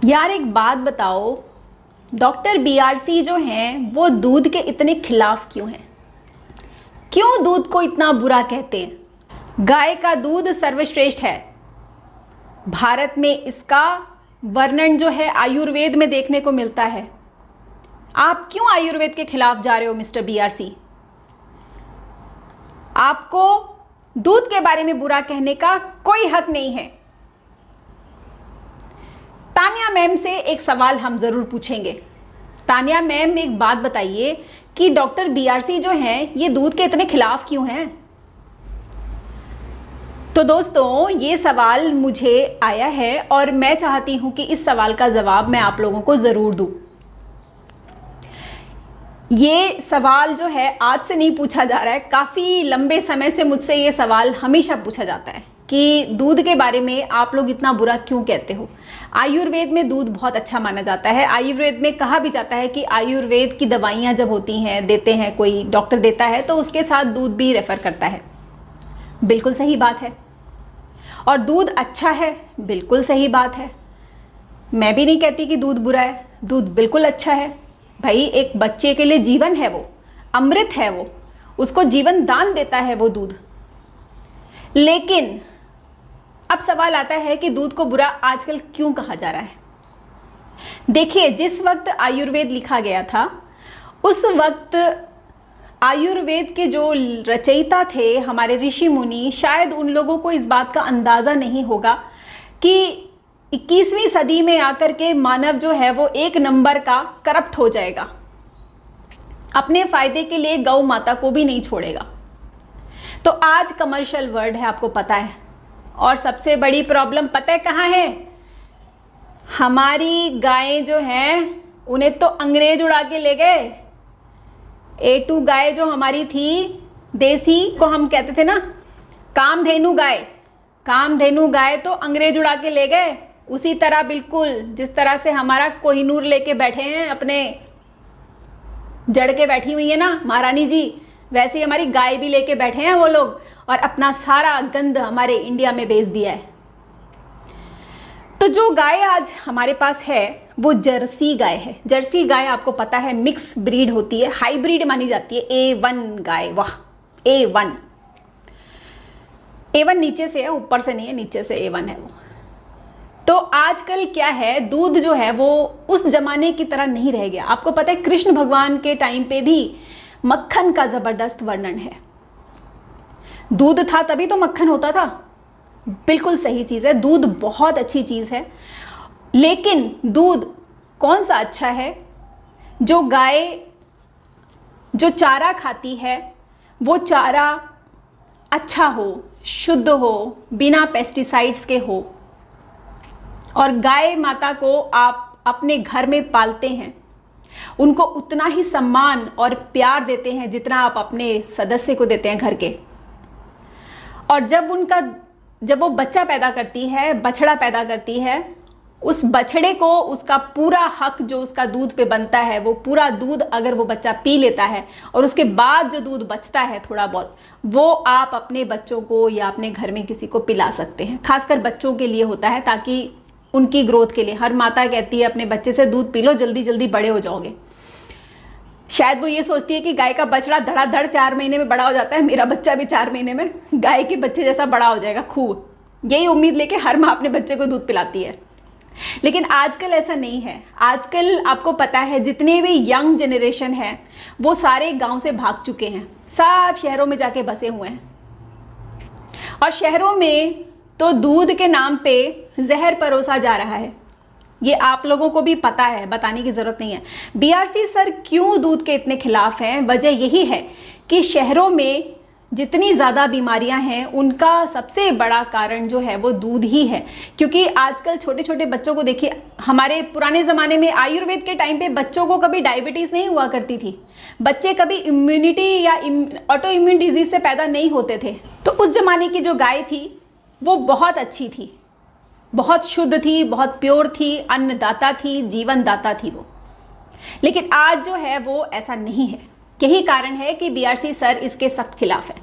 यार एक बात बताओ, डॉक्टर बीआरसी जो हैं वो दूध के इतने खिलाफ क्यों हैं? क्यों दूध को इतना बुरा कहते हैं? गाय का दूध सर्वश्रेष्ठ है। भारत में इसका वर्णन जो है आयुर्वेद में देखने को मिलता है। आप क्यों आयुर्वेद के खिलाफ जा रहे हो मिस्टर बीआरसी? आपको दूध के बारे में बुरा कहने का कोई हक नहीं है। तानिया मैम से एक सवाल हम जरूर पूछेंगे। तानिया मैम, एक बात बताइए कि डॉक्टर बीआरसी जो हैं ये दूध के इतने खिलाफ क्यों हैं? तो दोस्तों, ये सवाल मुझे आया है और मैं चाहती हूं कि इस सवाल का जवाब मैं आप लोगों को जरूर दूं। ये सवाल जो है आज से नहीं पूछा जा रहा है, काफ़ी लंबे समय से मुझसे ये सवाल हमेशा पूछा जाता है कि दूध के बारे में आप लोग इतना बुरा क्यों कहते हो। आयुर्वेद में दूध बहुत अच्छा माना जाता है। आयुर्वेद में कहा भी जाता है कि आयुर्वेद की दवाइयाँ जब होती हैं, देते हैं, कोई डॉक्टर देता है तो उसके साथ दूध भी रेफ़र करता है। बिल्कुल सही बात है। और दूध अच्छा है, बिल्कुल सही बात है। मैं भी नहीं कहती कि दूध बुरा है, दूध बिल्कुल अच्छा है। भाई, एक बच्चे के लिए जीवन है, वो अमृत है, वो उसको जीवन दान देता है वो दूध। लेकिन अब सवाल आता है कि दूध को बुरा आजकल क्यों कहा जा रहा है। देखिए, जिस वक्त आयुर्वेद लिखा गया था उस वक्त आयुर्वेद के जो रचयिता थे, हमारे ऋषि मुनि, शायद उन लोगों को इस बात का अंदाज़ा नहीं होगा कि 21वीं सदी में आकर के मानव जो है वो एक नंबर का करप्ट हो जाएगा, अपने फायदे के लिए गौ माता को भी नहीं छोड़ेगा। तो आज कमर्शियल वर्ल्ड है, आपको पता है। और सबसे बड़ी प्रॉब्लम पता है कहाँ है? हमारी गायें जो हैं उन्हें तो अंग्रेज उड़ा के ले गए। A2 गाय जो हमारी थी, देसी को हम कहते थे ना कामधेनु गाय, कामधेनु गाय तो अंग्रेज उड़ा के ले गए। उसी तरह बिल्कुल जिस तरह से हमारा कोहिनूर लेके बैठे हैं, अपने जड़ के बैठी हुई है ना महारानी जी, वैसे ही हमारी गाय भी लेके बैठे हैं वो लोग और अपना सारा गंद हमारे इंडिया में बेच दिया है। तो जो गाय आज हमारे पास है वो जर्सी गाय है। जर्सी गाय आपको पता है मिक्स ब्रीड होती है, हाइब्रिड मानी जाती है। A1 गाय, वाह A1। A1 नीचे से है, ऊपर से नहीं है, नीचे से A1 है वो। तो आजकल क्या है, दूध जो है वो उस जमाने की तरह नहीं रह गया। आपको पता है कृष्ण भगवान के टाइम पे भी मक्खन का जबरदस्त वर्णन है। दूध था तभी तो मक्खन होता था। बिल्कुल सही चीज़ है, दूध बहुत अच्छी चीज़ है। लेकिन दूध कौन सा अच्छा है? जो गाय जो चारा खाती है वो चारा अच्छा हो, शुद्ध हो, बिना पेस्टिसाइड्स के हो। और गाय माता को आप अपने घर में पालते हैं, उनको उतना ही सम्मान और प्यार देते हैं जितना आप अपने सदस्य को देते हैं घर के। और जब वो बच्चा पैदा करती है, बछड़ा पैदा करती है, उस बछड़े को उसका पूरा हक जो उसका दूध पे बनता है, वो पूरा दूध अगर वो बच्चा पी लेता है और उसके बाद जो दूध बचता है थोड़ा बहुत, वो आप अपने बच्चों को या अपने घर में किसी को पिला सकते हैं। खासकर बच्चों के लिए होता है, ताकि उनकी ग्रोथ के लिए। हर माता कहती है अपने बच्चे से दूध पी लो, जल्दी जल्दी बड़े हो जाओगे। शायद वो ये सोचती है कि गाय का बछड़ा धड़ाधड़ 4 महीने में बड़ा हो जाता है, मेरा बच्चा भी 4 महीने में गाय के बच्चे जैसा बड़ा हो जाएगा खूब। यही उम्मीद लेके हर माँ अपने बच्चे को दूध पिलाती है। लेकिन आजकल ऐसा नहीं है। आजकल आपको पता है जितने भी यंग जनरेशन है वो सारे गांव से भाग चुके हैं, सब शहरों में जाके बसे हुए हैं। और शहरों में तो दूध के नाम पे जहर परोसा जा रहा है। ये आप लोगों को भी पता है, बताने की ज़रूरत नहीं है। बीआरसी सर क्यों दूध के इतने खिलाफ हैं? वजह यही है कि शहरों में जितनी ज़्यादा बीमारियां हैं उनका सबसे बड़ा कारण जो है वो दूध ही है। क्योंकि आजकल छोटे छोटे बच्चों को देखिए, हमारे पुराने ज़माने में आयुर्वेद के टाइम पे बच्चों को कभी डायबिटीज़ नहीं हुआ करती थी, बच्चे कभी इम्यूनिटी या ऑटो इम्यून डिजीज़ से पैदा नहीं होते थे। तो उस ज़माने की जो गाय थी वो बहुत अच्छी थी, बहुत शुद्ध थी, बहुत प्योर थी, अन्नदाता थी, जीवन दाता थी वो। लेकिन आज जो है वो ऐसा नहीं है। यही कारण है कि बीआरसी सर इसके सख्त खिलाफ है।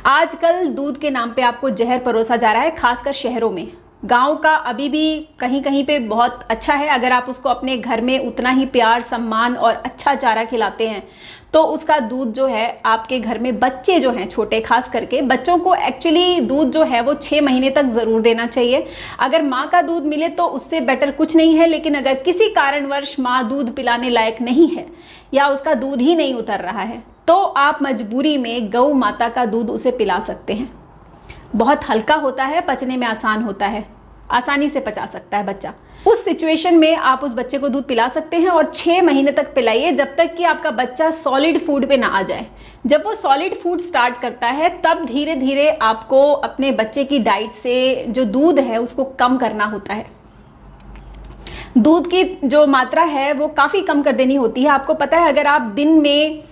आजकल दूध के नाम पे आपको जहर परोसा जा रहा है, खासकर शहरों में। गांव का अभी भी कहीं कहीं पे बहुत अच्छा है। अगर आप उसको अपने घर में उतना ही प्यार, सम्मान और अच्छा चारा खिलाते हैं तो उसका दूध जो है आपके घर में बच्चे जो हैं छोटे, खास करके बच्चों को एक्चुअली दूध जो है वो 6 महीने तक ज़रूर देना चाहिए। अगर माँ का दूध मिले तो उससे बेटर कुछ नहीं है, लेकिन अगर किसी कारणवश माँ दूध पिलाने लायक नहीं है या उसका दूध ही नहीं उतर रहा है तो आप मजबूरी में गौ माता का दूध उसे पिला सकते हैं। बहुत हल्का होता है, पचने में आसान होता है, आसानी से पचा सकता है बच्चा। उस सिचुएशन में आप उस बच्चे को दूध पिला सकते हैं और 6 महीने तक पिलाइए, जब तक कि आपका बच्चा सॉलिड फूड पे ना आ जाए। जब वो सॉलिड फूड स्टार्ट करता है तब धीरे धीरे आपको अपने बच्चे की डाइट से जो दूध है उसको कम करना होता है। दूध की जो मात्रा है वो काफ़ी कम कर देनी होती है। आपको पता है, अगर आप दिन में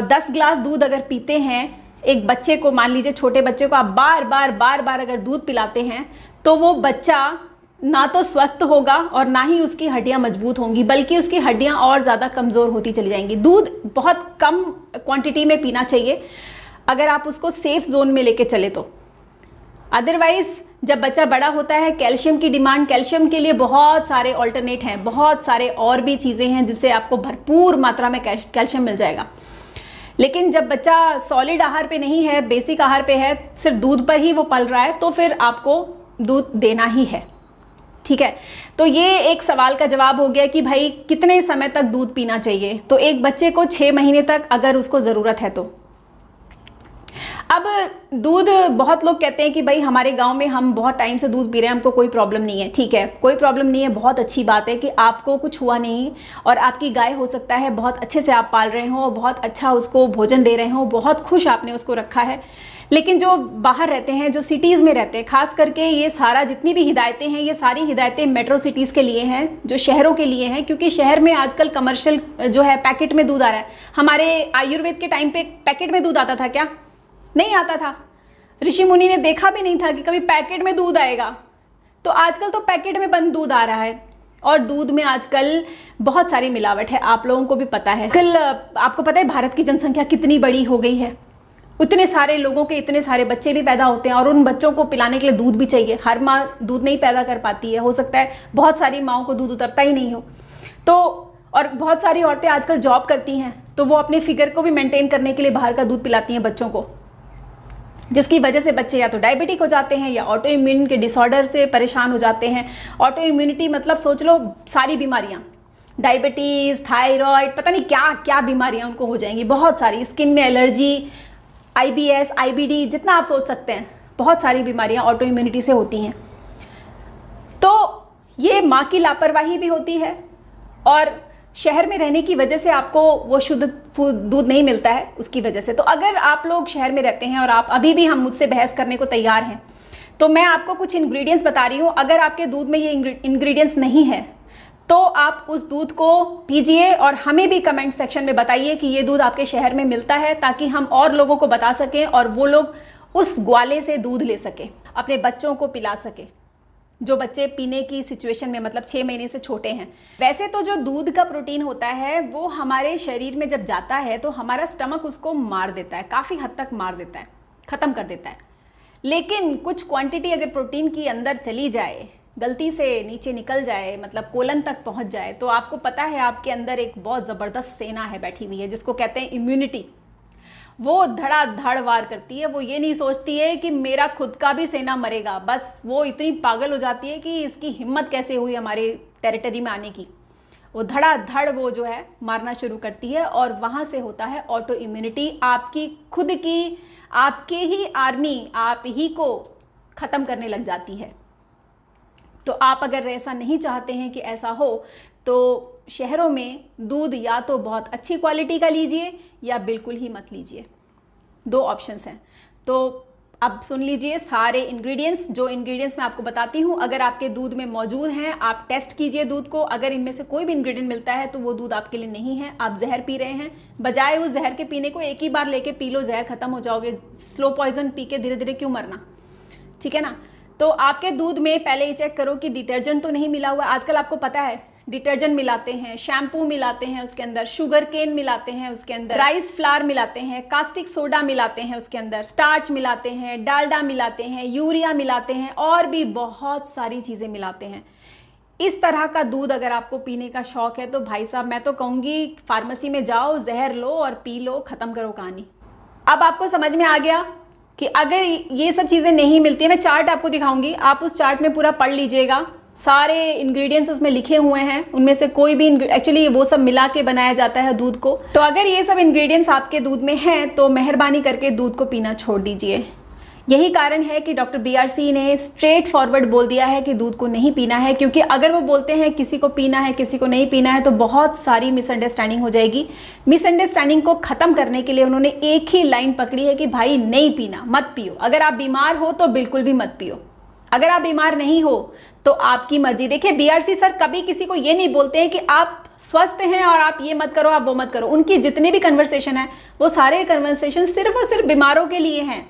10 ग्लास दूध अगर पीते हैं, एक बच्चे को, मान लीजिए छोटे बच्चे को आप बार बार अगर दूध पिलाते हैं तो वो बच्चा ना तो स्वस्थ होगा और ना ही उसकी हड्डियां मजबूत होंगी, बल्कि उसकी हड्डियां और ज़्यादा कमज़ोर होती चली जाएंगी। दूध बहुत कम क्वांटिटी में पीना चाहिए अगर आप उसको सेफ जोन में लेके चले तो। अदरवाइज जब बच्चा बड़ा होता है, कैल्शियम की डिमांड, कैल्शियम के लिए बहुत सारे ऑल्टरनेट हैं, बहुत सारे और भी चीज़ें हैं जिससे आपको भरपूर मात्रा में कैल्शियम मिल जाएगा। लेकिन जब बच्चा सॉलिड आहार पे नहीं है, बेसिक आहार पे है, सिर्फ दूध पर ही वो पल रहा है, तो फिर आपको दूध देना ही है। ठीक है, तो ये एक सवाल का जवाब हो गया कि भाई कितने समय तक दूध पीना चाहिए। तो एक बच्चे को 6 महीने तक अगर उसको ज़रूरत है तो। अब दूध, बहुत लोग कहते हैं कि भाई हमारे गांव में हम बहुत टाइम से दूध पी रहे हैं, हमको कोई प्रॉब्लम नहीं है। ठीक है, कोई प्रॉब्लम नहीं है, बहुत अच्छी बात है कि आपको कुछ हुआ नहीं और आपकी गाय हो सकता है बहुत अच्छे से आप पाल रहे हो, बहुत अच्छा उसको भोजन दे रहे हो, बहुत खुश आपने उसको रखा है। लेकिन जो बाहर रहते हैं, जो सिटीज़ में रहते हैं, खास करके ये सारा जितनी भी हिदायतें हैं, ये सारी हिदायतें मेट्रो सिटीज़ के लिए हैं, जो शहरों के लिए हैं, क्योंकि शहर में आजकल कमर्शियल जो है पैकेट में दूध आ रहा है। हमारे आयुर्वेद के टाइम पे पैकेट में दूध आता था क्या? नहीं आता था। ऋषि मुनि ने देखा भी नहीं था कि कभी पैकेट में दूध आएगा। तो आजकल तो पैकेट में बंद दूध आ रहा है और दूध में आजकल बहुत सारी मिलावट है, आप लोगों को भी पता है। कल आपको पता है भारत की जनसंख्या कितनी बड़ी हो गई है, उतने सारे लोगों के इतने सारे बच्चे भी पैदा होते हैं और उन बच्चों को पिलाने के लिए दूध भी चाहिए। हर माँ दूध नहीं पैदा कर पाती है, हो सकता है बहुत सारी माँओं को दूध उतरता ही नहीं हो। तो और बहुत सारी औरतें आजकल जॉब करती हैं तो वो अपने फिगर को भी मेंटेन करने के लिए बाहर का दूध पिलाती हैं बच्चों को, जिसकी वजह से बच्चे या तो डायबिटिक हो जाते हैं या ऑटो इम्यून के डिसऑर्डर से परेशान हो जाते हैं। ऑटो इम्यूनिटी मतलब सोच लो सारी बीमारियां, डायबिटीज़, थायराइड, पता नहीं क्या क्या बीमारियां उनको हो जाएंगी, बहुत सारी, स्किन में एलर्जी, IBS, IBD, जितना आप सोच सकते हैं, बहुत सारी बीमारियां ऑटो इम्यूनिटी से होती हैं। तो ये माँ की लापरवाही भी होती है और शहर में रहने की वजह से आपको वो शुद्ध दूध नहीं मिलता है उसकी वजह से। तो अगर आप लोग शहर में रहते हैं और आप अभी भी हम मुझसे बहस करने को तैयार हैं तो मैं आपको कुछ इंग्रेडिएंट्स बता रही हूँ। अगर आपके दूध में ये इंग्रेडिएंट्स नहीं है तो आप उस दूध को पीजिए और हमें भी कमेंट सेक्शन में बताइए कि ये दूध आपके शहर में मिलता है, ताकि हम और लोगों को बता सकें और वो लोग उस ग्वाले से दूध ले सके, अपने बच्चों को पिला सके, जो बच्चे पीने की सिचुएशन में, मतलब 6 महीने से छोटे हैं। वैसे तो जो दूध का प्रोटीन होता है वो हमारे शरीर में जब जाता है तो हमारा स्टमक उसको मार देता है, काफ़ी हद तक मार देता है, ख़त्म कर देता है। लेकिन कुछ क्वांटिटी अगर प्रोटीन की अंदर चली जाए, गलती से नीचे निकल जाए, मतलब कोलन तक पहुंच जाए, तो आपको पता है आपके अंदर एक बहुत ज़बरदस्त सेना है बैठी हुई है जिसको कहते हैं इम्यूनिटी। वो धड़ाधड़ वार करती है, वो ये नहीं सोचती है कि मेरा खुद का भी सेना मरेगा, बस वो इतनी पागल हो जाती है कि इसकी हिम्मत कैसे हुई हमारे टेरिटरी में आने की। वो धड़ाधड़ वो जो है मारना शुरू करती है और वहाँ से होता है ऑटो इम्यूनिटी। आपकी खुद की, आपके ही आर्मी आप ही को ख़त्म करने लग जाती है। तो आप अगर ऐसा नहीं चाहते हैं कि ऐसा हो तो शहरों में दूध या तो बहुत अच्छी क्वालिटी का लीजिए या बिल्कुल ही मत लीजिए, 2 ऑप्शंस हैं। तो अब सुन लीजिए सारे इंग्रेडिएंट्स, जो इंग्रेडिएंट्स मैं आपको बताती हूँ अगर आपके दूध में मौजूद हैं आप टेस्ट कीजिए दूध को। अगर इनमें से कोई भी इंग्रेडिएंट मिलता है तो वो दूध आपके लिए नहीं है, आप जहर पी रहे हैं। बजाय उस जहर के पीने को एक ही बार लेके पी लो, जहर खत्म हो जाओगे। स्लो पॉइजन पी के धीरे धीरे क्यों मरना, ठीक है ना। तो आपके दूध में पहले ये चेक करो कि डिटर्जेंट तो नहीं मिला हुआ। आजकल आपको पता है डिटर्जेंट मिलाते हैं, शैम्पू मिलाते हैं उसके अंदर, शुगर केन मिलाते हैं उसके अंदर, राइस फ्लावर मिलाते हैं, कास्टिक सोडा मिलाते हैं उसके अंदर, स्टार्च मिलाते हैं, डालडा मिलाते हैं, यूरिया मिलाते हैं और भी बहुत सारी चीज़ें मिलाते हैं। इस तरह का दूध अगर आपको पीने का शौक है तो भाई साहब मैं तो कहूँगी फार्मेसी में जाओ, जहर लो और पी लो, ख़त्म करो कहानी। अब आपको समझ में आ गया कि अगर ये सब चीज़ें नहीं मिलती है, मैं चार्ट आपको दिखाऊंगी, आप उस चार्ट में पूरा पढ़ लीजिएगा, सारे इंग्रेडिएंट्स उसमें लिखे हुए हैं, उनमें से कोई भी एक्चुअली वो सब मिला के बनाया जाता है दूध को। तो अगर ये सब इंग्रेडिएंट्स आपके दूध में हैं तो मेहरबानी करके दूध को पीना छोड़ दीजिए। यही कारण है कि डॉक्टर BRC ने स्ट्रेट फॉरवर्ड बोल दिया है कि दूध को नहीं पीना है, क्योंकि अगर वो बोलते हैं किसी को पीना है किसी को नहीं पीना है तो बहुत सारी मिसअंडरस्टैंडिंग हो जाएगी। मिसअंडरस्टैंडिंग को ख़त्म करने के लिए उन्होंने एक ही लाइन पकड़ी है कि भाई नहीं पीना, मत पियो। अगर आप बीमार हो तो बिल्कुल भी मत पियो, अगर आप बीमार नहीं हो तो आपकी मर्जी। देखिए BRC सर कभी किसी को ये नहीं बोलते हैं कि आप स्वस्थ हैं और आप ये मत करो, आप वो मत करो। उनकी जितने भी कन्वर्सेशन है वो सारे कन्वर्सेशन सिर्फ और सिर्फ बीमारों के लिए हैं।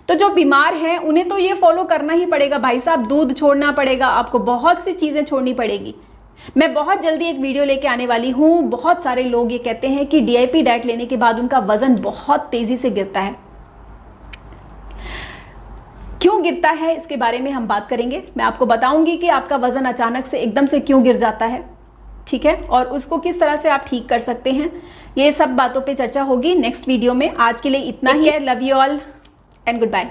तो जो बीमार हैं उन्हें तो ये फॉलो करना ही पड़ेगा भाई साहब, दूध छोड़ना पड़ेगा, आपको बहुत सी चीज़ें छोड़नी पड़ेगी। मैं बहुत जल्दी एक वीडियो लेके आने वाली हूँ। बहुत सारे लोग ये कहते हैं कि DIP डाइट लेने के बाद उनका वजन बहुत तेज़ी से गिरता है। क्यों गिरता है इसके बारे में हम बात करेंगे। मैं आपको बताऊंगी कि आपका वजन अचानक से एकदम से क्यों गिर जाता है, ठीक है, और उसको किस तरह से आप ठीक कर सकते हैं। ये सब बातों पे चर्चा होगी नेक्स्ट वीडियो में। आज के लिए इतना ही है। Love you all and good bye.